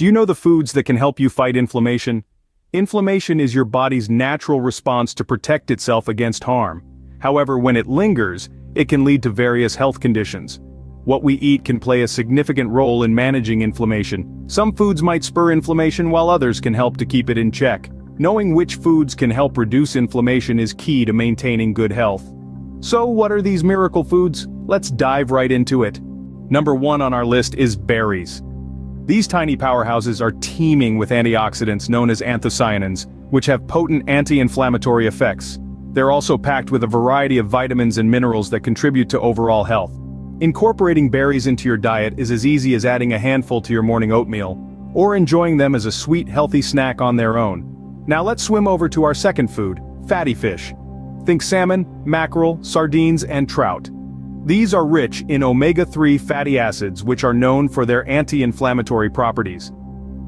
Do you know the foods that can help you fight inflammation? Inflammation is your body's natural response to protect itself against harm. However, when it lingers, it can lead to various health conditions. What we eat can play a significant role in managing inflammation. Some foods might spur inflammation while others can help to keep it in check. Knowing which foods can help reduce inflammation is key to maintaining good health. So what are these miracle foods? Let's dive right into it. Number 1 on our list is berries. These tiny powerhouses are teeming with antioxidants known as anthocyanins, which have potent anti-inflammatory effects. They're also packed with a variety of vitamins and minerals that contribute to overall health. Incorporating berries into your diet is as easy as adding a handful to your morning oatmeal, or enjoying them as a sweet, healthy snack on their own. Now let's swim over to our second food, fatty fish. Think salmon, mackerel, sardines, and trout. These are rich in omega-3 fatty acids, which are known for their anti-inflammatory properties.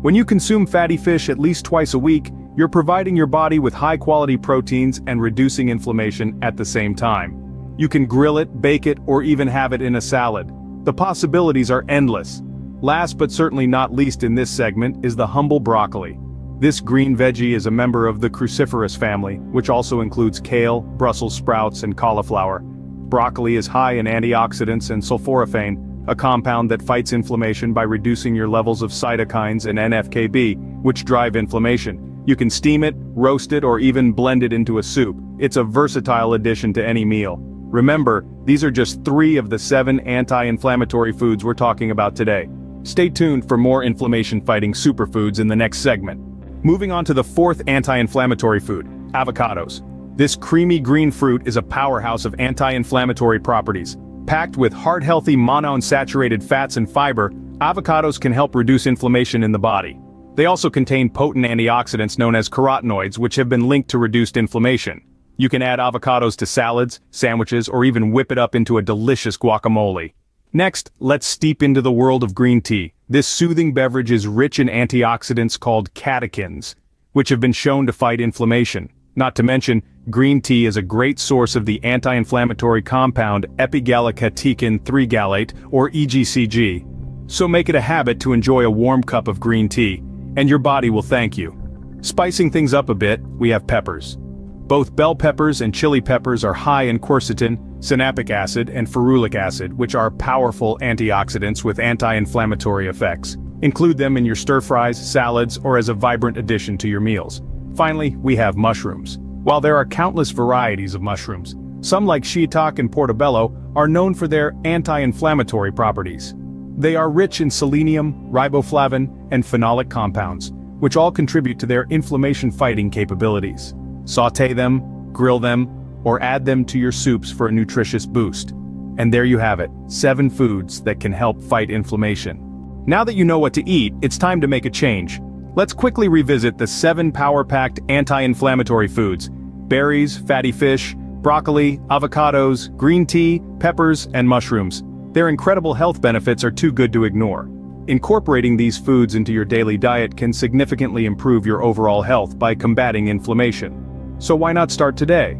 When you consume fatty fish at least twice a week, you're providing your body with high-quality proteins and reducing inflammation at the same time. You can grill it, bake it, or even have it in a salad. The possibilities are endless. Last but certainly not least in this segment is the humble broccoli. This green veggie is a member of the cruciferous family, which also includes kale, Brussels sprouts, and cauliflower. Broccoli is high in antioxidants and sulforaphane, a compound that fights inflammation by reducing your levels of cytokines and NF-κB, which drive inflammation. You can steam it, roast it, or even blend it into a soup. It's a versatile addition to any meal. Remember, these are just 3 of the 7 anti-inflammatory foods we're talking about today. Stay tuned for more inflammation-fighting superfoods in the next segment. Moving on to the 4th anti-inflammatory food, avocados. This creamy green fruit is a powerhouse of anti-inflammatory properties. Packed with heart-healthy monounsaturated fats and fiber, avocados can help reduce inflammation in the body. They also contain potent antioxidants known as carotenoids, which have been linked to reduced inflammation. You can add avocados to salads, sandwiches, or even whip it up into a delicious guacamole. Next, let's steep into the world of green tea. This soothing beverage is rich in antioxidants called catechins, which have been shown to fight inflammation. Not to mention, green tea is a great source of the anti-inflammatory compound epigallocatechin 3-gallate, or EGCG. So make it a habit to enjoy a warm cup of green tea, and your body will thank you. Spicing things up a bit, we have peppers. Both bell peppers and chili peppers are high in quercetin, sinapic acid, and ferulic acid, which are powerful antioxidants with anti-inflammatory effects. Include them in your stir-fries, salads, or as a vibrant addition to your meals. Finally, we have mushrooms. While there are countless varieties of mushrooms, some like shiitake and portobello are known for their anti-inflammatory properties. They are rich in selenium, riboflavin, and phenolic compounds, which all contribute to their inflammation-fighting capabilities. Sauté them, grill them, or add them to your soups for a nutritious boost. And there you have it, 7 foods that can help fight inflammation. Now that you know what to eat, it's time to make a change. Let's quickly revisit the 7 power-packed anti-inflammatory foods: berries, fatty fish, broccoli, avocados, green tea, peppers, and mushrooms. Their incredible health benefits are too good to ignore. Incorporating these foods into your daily diet can significantly improve your overall health by combating inflammation. So why not start today?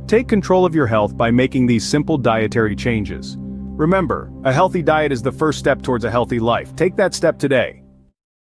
Take control of your health by making these simple dietary changes. Remember, a healthy diet is the first step towards a healthy life. Take that step today.